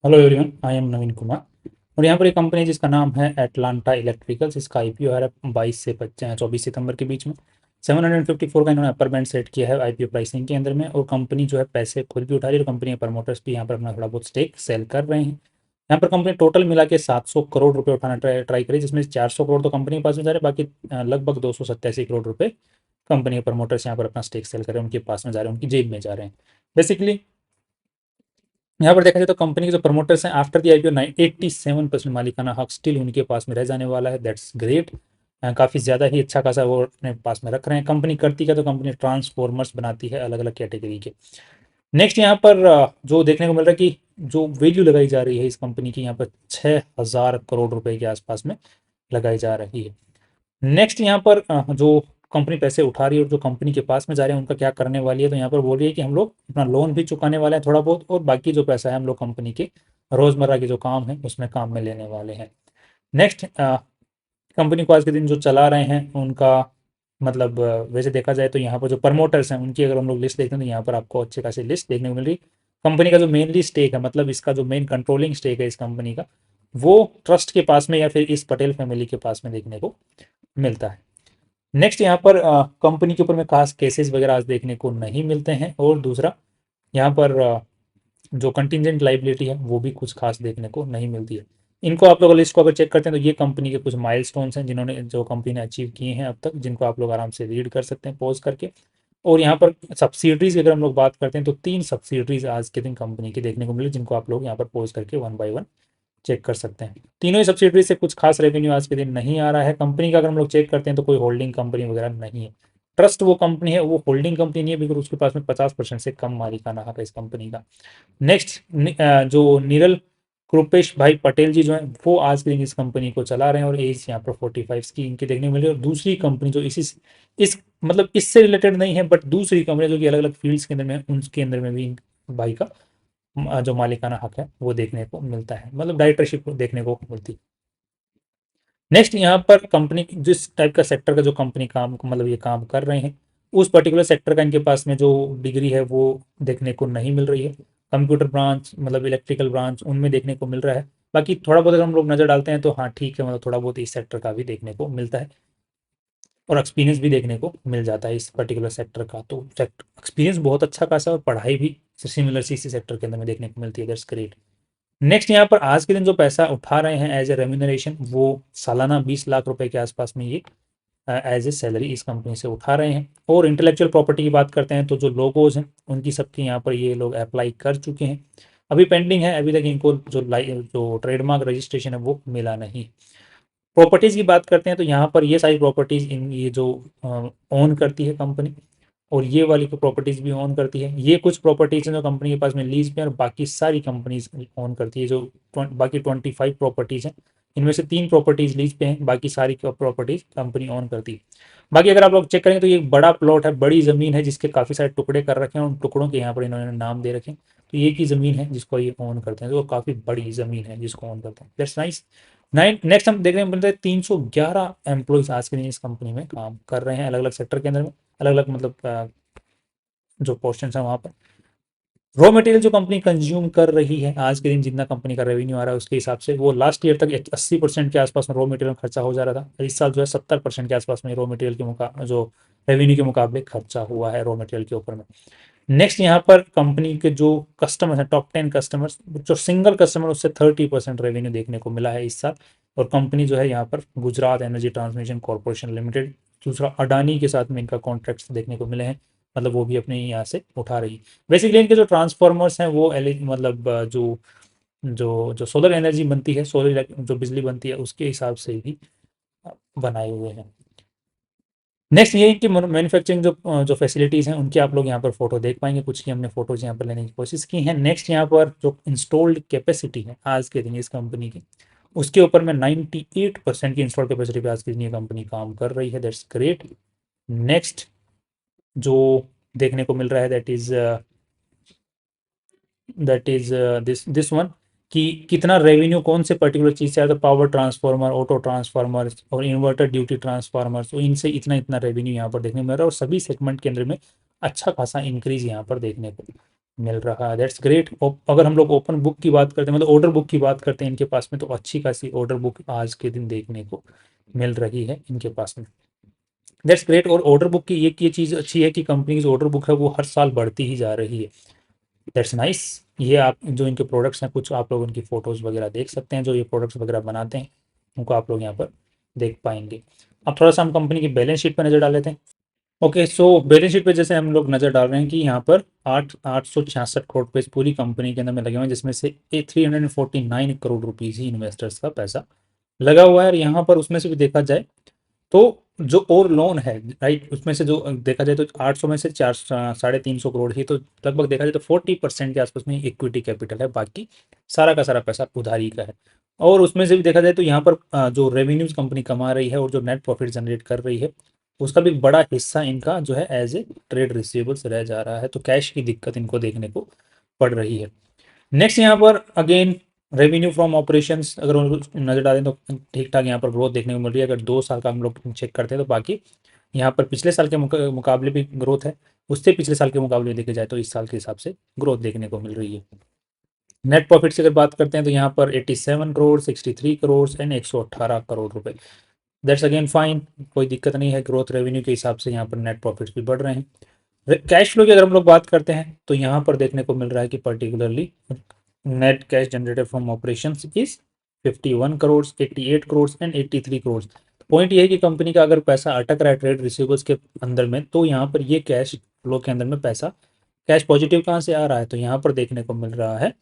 Hello everyone, I am नवीन कुमार। और यहाँ पर एक कंपनी है जिसका नाम है एटलांटा इलेक्ट्रिकल्स। इसका आईपीओ है 22 से 24 सितंबर के बीच में। 754 का इन्होंने अपर बैंड सेट किया है आईपीओ प्राइसिंग के अंदर में। और कंपनी जो है पैसे खुद भी उठा रही है और कंपनी के प्रमोटर्स भी यहाँ पर अपना थोड़ा बहुत स्टेक सेल कर रहे हैं। यहाँ पर कंपनी टोटल मिला के 700 करोड़ रुपए उठाना ट्राई करी, जिसमें 400 करोड़ तो कंपनी के पास में जा रहे हैं, बाकी लगभग 287 करोड़ रुपए कंपनी के प्रमोटर्स यहाँ पर अपना स्टेक सेल कर रहे हैं, उनके पास में जा रहे हैं, उनकी जेब में जा रहे हैं बेसिकली। यहाँ पर देखा जाए तो कंपनी के जो प्रमोटर्स हैं आफ्टर दी आईपीओ 87% मालिकाना हक स्टिल उनके पास में रह जाने वाला है। That's great. काफ़ी ज़्यादा ही अच्छा खासा वो अपने पास में रख रहे हैं। कंपनी करती क्या, तो कंपनी ट्रांसफॉर्मर्स बनाती है अलग अलग कैटेगरी के। नेक्स्ट यहाँ पर जो देखने को मिल रहा है कि जो वैल्यू लगाई जा रही है इस कंपनी की, यहाँ पर 6,000 करोड़ रुपए के आसपास में लगाई जा रही है। नेक्स्ट यहाँ पर जो कंपनी पैसे उठा रही है और जो कंपनी के पास में जा रहे हैं उनका क्या करने वाली है, तो यहाँ पर बोल रही है कि हम लोग अपना लोन भी चुकाने वाले हैं थोड़ा बहुत, और बाकी जो पैसा है हम लोग कंपनी के रोजमर्रा के जो काम है उसमें काम में लेने वाले हैं। नेक्स्ट, कंपनी को आज के दिन जो चला रहे हैं उनका मतलब वैसे देखा जाए तो यहाँ पर जो प्रमोटर्स हैं उनकी अगर हम लोग लिस्ट देखते हैं तो यहाँ पर आपको अच्छी खासी लिस्ट देखने को मिल रही है। कंपनी का जो मेनली स्टेक है, मतलब इसका जो मेन कंट्रोलिंग स्टेक है इस कंपनी का, वो ट्रस्ट के पास में या फिर इस पटेल फैमिली के पास में देखने को मिलता है। नेक्स्ट यहाँ पर कंपनी के ऊपर में खास केसेस वगैरह आज देखने को नहीं मिलते हैं। और दूसरा यहाँ पर जो कंटिजेंट लाइबिलिटी है वो भी कुछ खास देखने को नहीं मिलती है। इनको आप लोग लिस्ट को अगर चेक करते हैं तो ये कंपनी के कुछ माइलस्टोन्स हैं जिन्होंने जो कंपनी ने अचीव किए हैं अब तक, जिनको आप लोग आराम से रीड कर सकते हैं पॉज करके। और यहाँ पर सब्सिडरीज अगर हम लोग बात करते हैं तो 3 सब्सिडरीज आज के दिन कंपनी की देखने को मिली, जिनको आप लोग यहाँ पर पॉज करके वन बाय वन चेक कर सकते हैं। तीनों ही सब्सिडरी से कुछ खास रेवेन्यू आज के दिन नहीं आ रहा है कंपनी का। अगर हम लोग चेक करते हैं तो कोई होल्डिंग कंपनी वगैरह नहीं है। ट्रस्ट वो कंपनी है, वो होल्डिंग कंपनी नहीं है, बिकॉज उसके पास में 50% से कम मालिकाना हक है इस कंपनी का। नेक्स्ट, जो नीरल कृपेश भाई पटेल जी जो है वो आज के दिन इस कंपनी को चला रहे हैं और एज यहाँ पर 45 की इनकी देखने को मिली। और दूसरी कंपनी जो इस मतलब इससे रिलेटेड नहीं है, बट दूसरी कंपनी जो कि अलग अलग फील्ड्स के अंदर में है, उनके अंदर में भी भाई का जो मालिकाना हक है वो देखने को मिलता है, मतलब डायरेक्टरशिप देखने को मिलती है। नेक्स्ट यहाँ पर कंपनी जिस टाइप का सेक्टर का जो कंपनी काम मतलब ये काम कर रहे हैं, उस पर्टिकुलर सेक्टर का इनके पास में जो डिग्री है वो देखने को नहीं मिल रही है। कंप्यूटर ब्रांच मतलब इलेक्ट्रिकल ब्रांच उनमें देखने को मिल रहा है। बाकी थोड़ा बहुत अगर हम लोग नज़र डालते हैं तो हाँ ठीक है, मतलब थोड़ा बहुत इस सेक्टर का भी देखने को मिलता है और एक्सपीरियंस भी देखने को मिल जाता है इस पर्टिकुलर सेक्टर का। तो एक्सपीरियंस बहुत अच्छा खासा और पढ़ाई भी सिमिलर सी इसी सेक्टर के अंदर में देखने को मिलती है। That's great. नेक्स्ट यहाँ पर आज के दिन जो पैसा उठा रहे हैं एज ए रेम्यूनरेशन, वो सालाना 20 लाख रुपए के आसपास में ये एज ए सैलरी इस कंपनी से उठा रहे हैं। और इंटेलेक्चुअल प्रॉपर्टी की बात करते हैं तो जो लोगोज हैं उनकी सबकी यहाँ पर ये लोग अप्लाई कर चुके हैं। अभी पेंडिंग है, अभी तक इनको जो ट्रेडमार्क रजिस्ट्रेशन है वो मिला नहीं। प्रॉपर्टीज़ की बात करते हैं तो यहाँ पर ये सारी प्रॉपर्टीज़ इन ये जो ओन करती है कंपनी, और ये वाली प्रॉपर्टीज़ भी ओन करती है। ये कुछ प्रॉपर्टीज़ हैं जो कंपनी के पास में लीज पे है और बाकी सारी कंपनीज ओन करती है। जो बाकी 25 प्रॉपर्टीज़ हैं, इनमें से 3 प्रॉपर्टीज़ लीज पे हैं, बाकी सारी प्रॉपर्टीज़ कंपनी ओन करती है। बाकी अगर आप लोग चेक करें तो ये एक बड़ा प्लॉट है, बड़ी ज़मीन है जिसके काफ़ी सारे टुकड़े कर रखे हैं, उन टुकड़ों के यहाँ पर इन्होंने नाम दे रखे हैं। तो ये की ज़मीन है जिसको ये ओन करते हैं, तो काफ़ी बड़ी ज़मीन है जिसको ओन करते हैं। That's nice. नेक्स्ट हम देख रहे हैं बनते हैं 311 एम्प्लॉयज आज के दिन इस कंपनी में काम कर रहे हैं अलग अलग सेक्टर के अंदर में, अलग अलग मतलब जो पोर्शन है वहाँ पर। रॉ मटेरियल जो कंपनी कंज्यूम कर रही है आज के दिन, जितना कंपनी का रेवेन्यू आ रहा है उसके हिसाब से, वो लास्ट ईयर तक 80% के आसपास में रॉ मटेरियल खर्चा हो जा रहा था। इस साल जो है 70% के आसपास में रॉ मटेरियल के जो रेवेन्यू के मुकाबले खर्चा हुआ है रॉ मटेरियल के ऊपर में। नेक्स्ट यहाँ पर कंपनी के जो कस्टमर्स हैं, टॉप 10 कस्टमर्स, जो सिंगल कस्टमर उससे 30% रेवेन्यू देखने को मिला है इस साल। और कंपनी जो है यहाँ पर Gujarat energy transmission corporation limited, दूसरा अडानी के साथ में इनका कॉन्ट्रैक्ट्स देखने को मिले हैं, मतलब वो भी अपने यहाँ से उठा रही है। बेसिकली इनके जो ट्रांसफॉर्मर्स हैं वो मतलब जो जो जो सोलर एनर्जी बनती है, सोलर जो बिजली बनती है उसके हिसाब से ही बनाए हुए हैं। नेक्स्ट ये है कि मैन्युफैक्चरिंग जो फैसिलिटीज़ हैं उनकी आप लोग यहाँ पर फोटो देख पाएंगे, कुछ की हमने फोटोज यहाँ पर लेने की कोशिश की है। नेक्स्ट यहाँ पर जो इंस्टॉल्ड कैपेसिटी है आज के दिन इस कंपनी की, उसके ऊपर में 98% की इंस्टॉल्ड कैपेसिटी पे आज के दिन ये कंपनी काम कर रही है। That's great. नेक्स्ट जो देखने को मिल रहा है दैट इज दिस वन, कि कितना रेवेन्यू कौन से पर्टिकुलर चीज़ से आता है, पावर ट्रांसफार्मर, ऑटो ट्रांसफार्मर्स और इन्वर्टर ड्यूटी ट्रांसफार्मर्स, तो इनसे इतना इतना रेवेन्यू यहाँ पर देखने को मिल रहा है और सभी सेगमेंट के अंदर में अच्छा खासा इंक्रीज यहाँ पर देखने को मिल रहा है। That's great. अगर हम लोग ओपन बुक की बात करते हैं, मतलब ऑर्डर बुक की बात करते हैं इनके पास में, तो अच्छी खासी ऑर्डर बुक आज के दिन देखने को मिल रही है इनके पास में। That's great. और ऑर्डर बुक की एक ये चीज़ अच्छी है कि कंपनी की जो ऑर्डर बुक है वो हर साल बढ़ती ही जा रही है। That's nice. ये आप जो इनके प्रोडक्ट्स हैं, कुछ आप लोग उनकी फ़ोटोज़ वगैरह देख सकते हैं, जो ये प्रोडक्ट्स वगैरह बनाते हैं उनको आप लोग यहाँ पर देख पाएंगे। अब थोड़ा सा हम कंपनी की बैलेंस शीट पर नज़र डाल लेते हैं। ओके, सो बैलेंस शीट पे जैसे हम लोग नज़र डाल रहे हैं कि यहाँ पर 866 करोड़ रुपए इस पूरी कंपनी के अंदर में लगे हुए हैं, जिसमें से 349 करोड़ रुपीज़ ही इन्वेस्टर्स का पैसा लगा हुआ है। और यहाँ पर उसमें से भी देखा जाए तो जो और लोन है, राइट, उसमें से जो देखा जाए तो 800 में से 350 करोड़ ही, तो लगभग देखा जाए तो 40% के आसपास में इक्विटी कैपिटल है, बाकी सारा का सारा पैसा उधारी का है। और उसमें से भी देखा जाए तो यहाँ पर जो रेवेन्यूज कंपनी कमा रही है और जो नेट प्रॉफिट जनरेट कर रही है, उसका भी बड़ा हिस्सा इनका जो है एज ए ट्रेड रिसीवेबल्स रह जा रहा है। तो कैश की दिक्कत इनको देखने को पड़ रही है। नेक्स्ट यहाँ पर अगेन रेवेन्यू फ्रॉम ऑपरेशंस अगर नजर डालें तो ठीक ठाक यहाँ पर ग्रोथ देखने को मिल रही है। अगर 2 साल का हम लोग चेक करते हैं तो बाकी यहाँ पर पिछले साल के मुकाबले भी ग्रोथ है, उससे पिछले साल के मुकाबले देखे जाए तो इस साल के हिसाब से ग्रोथ देखने को मिल रही है। नेट प्रॉफिट की अगर बात करते हैं तो यहाँ पर 87 करोड़, 63 करोड़ एंड 118 करोड़ रुपए। दैट्स अगेन फाइन, कोई दिक्कत नहीं है। ग्रोथ रेवेन्यू के हिसाब से यहाँ पर नेट प्रॉफिट्स भी बढ़ रहे हैं। कैश फ्लो की अगर हम लोग बात करते हैं तो यहाँ पर देखने को मिल रहा है कि particularly net cash generated from operations is 51 crore, 88 crore and 83 crore. Point ये है कि कंपनी का अगर पैसा अटक रहा है ट्रेड रिसीवेबल्स के अंदर में, तो यहाँ पर ये कैश फ्लो के अंदर में पैसा कैश पॉजिटिव कहाँ से आ रहा है, तो यहाँ पर देखने को मिल रहा है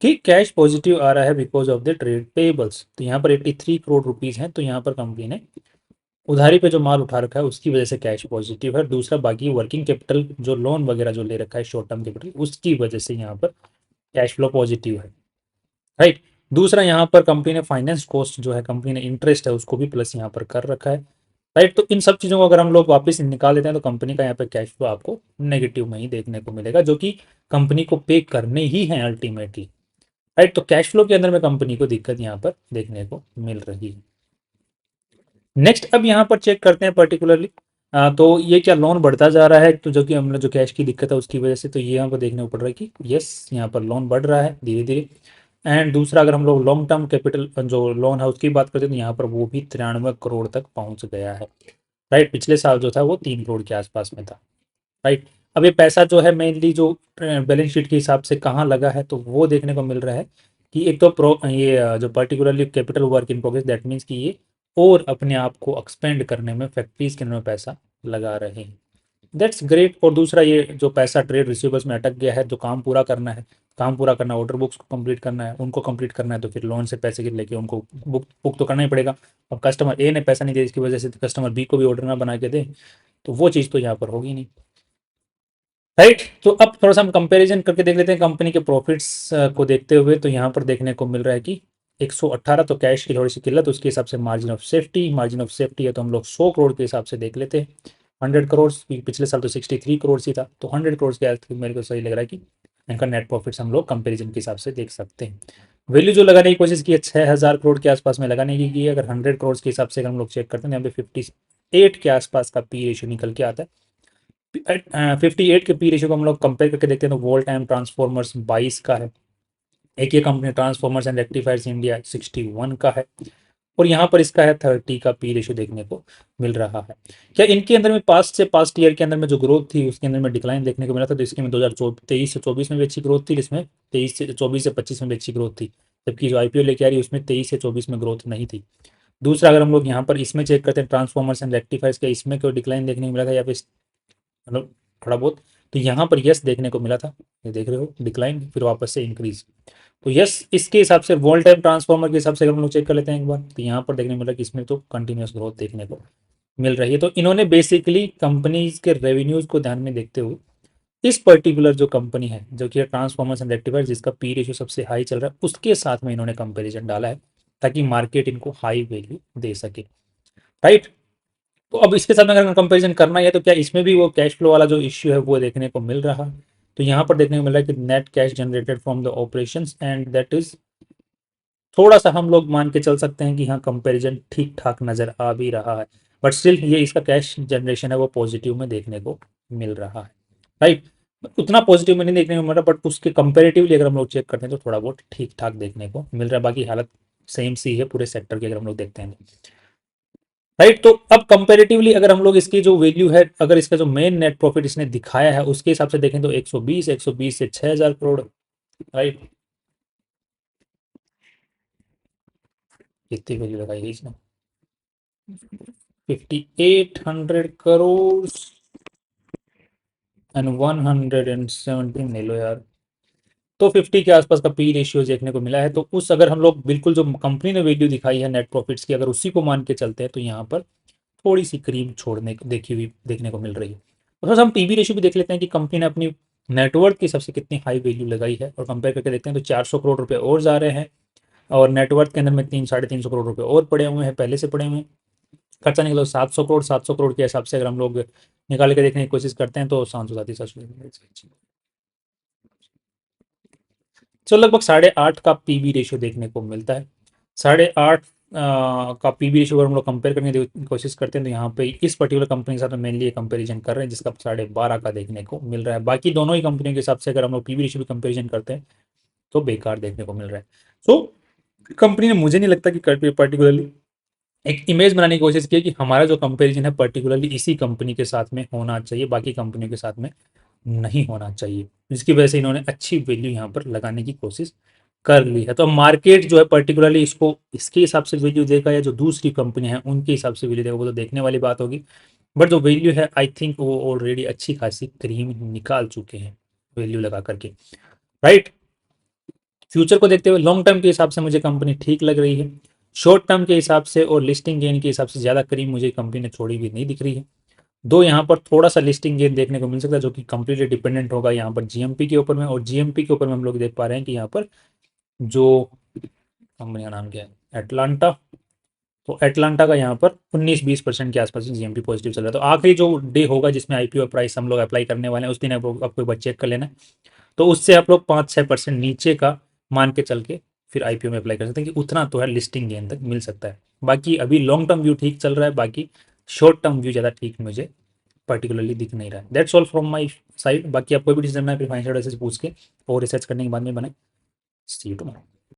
कि कैश पॉजिटिव आ रहा है because of the trade payables. तो यहाँ पर 83 करोड़ रुपीज़ हैं, तो यहाँ पर कंपनी ने उधारी पे जो माल उठा रखा है उसकी वजह से कैश पॉजिटिव है। दूसरा बाकी वर्किंग कैपिटल जो लोन वगैरह जो ले रखा है शॉर्ट टर्म कैपिटल, उसकी वजह से यहाँ पर कैश फ्लो पॉजिटिव है, राइट। दूसरा यहाँ पर कंपनी ने फाइनेंस कॉस्ट जो है, कंपनी ने इंटरेस्ट है उसको भी प्लस यहाँ पर कर रखा है, राइट। तो इन सब चीज़ों को अगर हम लोग वापस निकाल देते हैं तो कंपनी का यहाँ पे कैश फ्लो आपको नेगेटिव में ही देखने को मिलेगा, जो कि कंपनी को पे करने ही है अल्टीमेटली, राइट। तो कैश फ्लो के अंदर में कंपनी को दिक्कत यहाँ पर देखने को मिल रही है। नेक्स्ट अब यहाँ पर चेक करते हैं पर्टिकुलरली तो ये क्या लोन बढ़ता जा रहा है, तो जो कि हमने जो कैश की दिक्कत है उसकी वजह से, तो ये यहाँ पर देखने को पड़ रहा है कि यस यहाँ पर लोन बढ़ रहा है धीरे धीरे। एंड दूसरा अगर हम लोग लॉन्ग टर्म कैपिटल जो लोन है उसकी बात करते हैं तो यहाँ पर वो भी 93 करोड़ तक पहुँच गया है, राइट। पिछले साल जो था वो 3 करोड़ के आसपास में था, राइट। अब ये पैसा जो है मेनली जो बैलेंस शीट के हिसाब से कहाँ लगा है, तो वो देखने को मिल रहा है कि एक तो ये जो particularly capital work in progress, that means कि ये और अपने आप को एक्सपेंड करने में फैक्ट्रीज के अंदर में पैसा लगा रहे हैं। That's great. और दूसरा ये जो पैसा ट्रेड रिसीवेबल्स में अटक गया है, जो काम पूरा करना है, काम पूरा करना, ऑर्डर बुक्स को कंप्लीट करना है, उनको कंप्लीट करना है, तो फिर लोन से पैसे लेके उनको बुक तो करना ही पड़ेगा। अब कस्टमर ए ने पैसा नहीं दिया इसकी वजह से कस्टमर बी को भी ऑर्डर ना बना के दे, तो वो चीज़ तो यहाँ पर होगी नहीं, राइट। तो अब थोड़ा सा हम कंपैरिजन करके देख लेते हैं कंपनी के प्रॉफिट्स को देखते हुए। तो यहाँ पर देखने को मिल रहा है कि 118 तो कैश की थोड़ी सी किल्लत, उसके हिसाब से मार्जिन ऑफ सेफ्टी है तो हम लोग 100 करोड़ के हिसाब से देख लेते हैं। 100 करोड़, पिछले साल तो 63 करोड़ ही था, तो 100 करोड़ के आसपास मेरे को सही लग रहा है कि इनका नेट प्रॉफिट्स हम लोग कंपेरिजन के हिसाब से देख सकते हैं। वैल्यू जो लगाने की कोशिश की है 6000 करोड़ के आसपास में लगाने की है। अगर 100 करोड़ के हिसाब से अगर हम लोग चेक करते हैं यहाँ पे 58 के आसपास का पी रेशियो निकल के आता है। 58 के पी रेशियो को हम लोग कंपेयर करके देखते हैं तो वोल्ट एंड ट्रांसफॉर्मर्स 22 का है, एक ये company transformers and rectifiers India 61 का है, और यहाँ पर इसका है 30 का पी रेशियो देखने को मिल रहा है। क्या इनके अंदर में पास्ट ईयर के अंदर में जो ग्रोथ थी उसके अंदर में डिक्लाइन देखने को मिला था, तो इसके में 2023 से 24 में भी अच्छी ग्रोथ थी, इसमें 24 से 25 में भी अच्छी ग्रोथ थी, जबकि जो आईपीओ लेके आ रही है उसमें 23 से 24 में ग्रोथ नहीं थी। दूसरा अगर हम लोग यहाँ पर इसमें चेक करते हैं ट्रांसफॉर्मर्स एंड रेक्टिफायर्स का, इसमें कोई डिक्लाइन देखने को मिला था या फिर मतलब थोड़ा बहुत, तो यहाँ पर यस देखने को मिला था, ये देख रहे हो डिक्लाइन फिर वापस से इंक्रीज। तो यस इसके हिसाब से वोल्ट टाइम ट्रांसफॉर्मर के हिसाब से अगर हम लोग चेक कर लेते हैं एक बार, तो यहाँ पर देखने को मिला कि इसमें तो कंटिन्यूस ग्रोथ देखने को मिल रही है। तो इन्होंने बेसिकली कंपनीज के रेवेन्यूज को ध्यान में देखते हुए इस पर्टिकुलर जो कंपनी है जो कि ट्रांसफॉर्मर्स एंड रेक्टिफायर जिसका पी रेशियो सबसे हाई चल रहा है उसके साथ में इन्होंने कंपेरिजन डाला है ताकि मार्केट इनको हाई वैल्यू दे सके, राइट। तो अब इसके साथ में अगर कंपैरिजन करना है तो क्या इसमें भी वो कैश फ्लो वाला जो इश्यू है वो देखने को मिल रहा है। तो यहाँ पर देखने को मिल रहा है कि net cash generated from the operations and that is थोड़ा सा हम लोग मान के चल सकते हैं कि हाँ कंपैरिजन ठीक ठाक नजर आ भी रहा है, बट स्टिल ये इसका कैश जनरेशन है वो पॉजिटिव में देखने को मिल रहा है, राइट। उतना पॉजिटिव में नहीं देखने को मिल रहा, बट उसके कंपेरेटिवली अगर हम लोग चेक करते हैं तो थोड़ा बहुत ठीक ठाक देखने को मिल रहा है। बाकी हालत सेम सी है पूरे सेक्टर की अगर हम लोग देखते हैं, राइट। तो अब कंपेरेटिवली अगर हम लोग इसकी जो वैल्यू है, अगर इसका जो मेन नेट प्रॉफिट इसने दिखाया है उसके हिसाब से देखें तो 120 से 6000 करोड़, राइट। कितनी वैल्यू लगाई गई इसने, 5800 करोड़ एंड 117 ले लो यार। तो 50 के आसपास का पी रेशियो देखने को मिला है। तो उस अगर हम लोग बिल्कुल जो कंपनी ने वैल्यू दिखाई है नेट प्रॉफिट्स की, अगर उसी को मान के चलते हैं तो यहाँ पर थोड़ी सी क्रीम छोड़ने देखी हुई देखने को मिल रही है। और थोड़ा सा हम पीबी रेशियो भी देख लेते हैं कि कंपनी ने अपनी नेटवर्थ के हिसाब से कितनी हाई वैल्यू लगाई है, और कंपेयर करके देखते हैं तो 400 करोड़ रुपए और जा रहे हैं, और नेटवर्थ के अंदर में 300-350 करोड़ रुपए और पड़े हुए हैं, पहले से पड़े हुए हैं। खर्चा निकलो 700 करोड़, 700 करोड़ के हिसाब से अगर हम लोग निकाल के देखने की कोशिश करते हैं तो 700 तो लगभग 8.5 का पीबी रेशियो देखने को मिलता है। 8.5 का पीबी रेशियो अगर हम लोग कंपेयर करने की कोशिश करते हैं तो यहाँ पे इस पर्टिकुलर कंपनी के साथ मेनली कंपेरिजन कर रहे हैं जिसका 12.5 का देखने को मिल रहा है। बाकी दोनों ही कंपनियों के हिसाब से अगर हम लोग पीबी रेशियो भी कंपेरिजन करते हैं तो बेकार देखने को मिल रहा है। सो कंपनी ने, मुझे नहीं लगता कि पर्टिकुलरली एक इमेज बनाने की कोशिश की है कि हमारा जो कंपैरिजन है पर्टिकुलरली इसी कंपनी के साथ में होना चाहिए, बाकी कंपनियों के साथ में नहीं होना चाहिए, जिसकी वजह से इन्होंने अच्छी वैल्यू यहाँ पर लगाने की कोशिश कर ली है। तो मार्केट जो है पर्टिकुलरली इसको इसके हिसाब से वैल्यू देगा या जो दूसरी कंपनी है उनके हिसाब से वैल्यू देगा, वो तो देखने वाली बात होगी। बट जो वैल्यू है आई थिंक वो ऑलरेडी अच्छी खासी क्रीम निकाल चुके हैं वैल्यू लगा करके, राइट। फ्यूचर को देखते हुए लॉन्ग टर्म के हिसाब से मुझे कंपनी ठीक लग रही है। शॉर्ट टर्म के हिसाब से और लिस्टिंग गेन के हिसाब से ज़्यादा क्रीम मुझे कंपनी ने छोड़ी हुई नहीं दिख रही है। दो यहाँ पर थोड़ा सा लिस्टिंग गेन देखने को मिल सकता है जो कि कंप्लीटली डिपेंडेंट होगा यहाँ पर जीएमपी के ऊपर में, और जीएमपी के ऊपर में हम लोग देख पा रहे हैं कि यहाँ पर जो कंपनी का नाम क्या है, एटलांटा। तो एटलांटा का यहाँ पर 19-20% के आसपास जीएमपी पॉजिटिव चल रहा है। तो आखिरी जो डे होगा जिसमें आईपीओ प्राइस हम लोग अप्लाई करने वाले हैं उस दिन आपको एक बार चेक कर लेना है। तो उससे आप लोग 5-6% नीचे का मान के चल के फिर आईपीओ में अप्लाई कर सकते हैं कि उतना तो है लिस्टिंग गेन तक मिल सकता है। बाकी अभी लॉन्ग टर्म व्यू ठीक चल रहा है, बाकी शॉर्ट टर्म व्यू ज़्यादा ठीक मुझे पर्टिकुलरली दिख नहीं रहा है। That's all from my side. बाकी आप कोई भी डिसीजन बनाए फिर फाइनेंशियल एडवाइजर से पूछ के और रिसर्च करने के बाद में बनाए। सी यू टुमारो।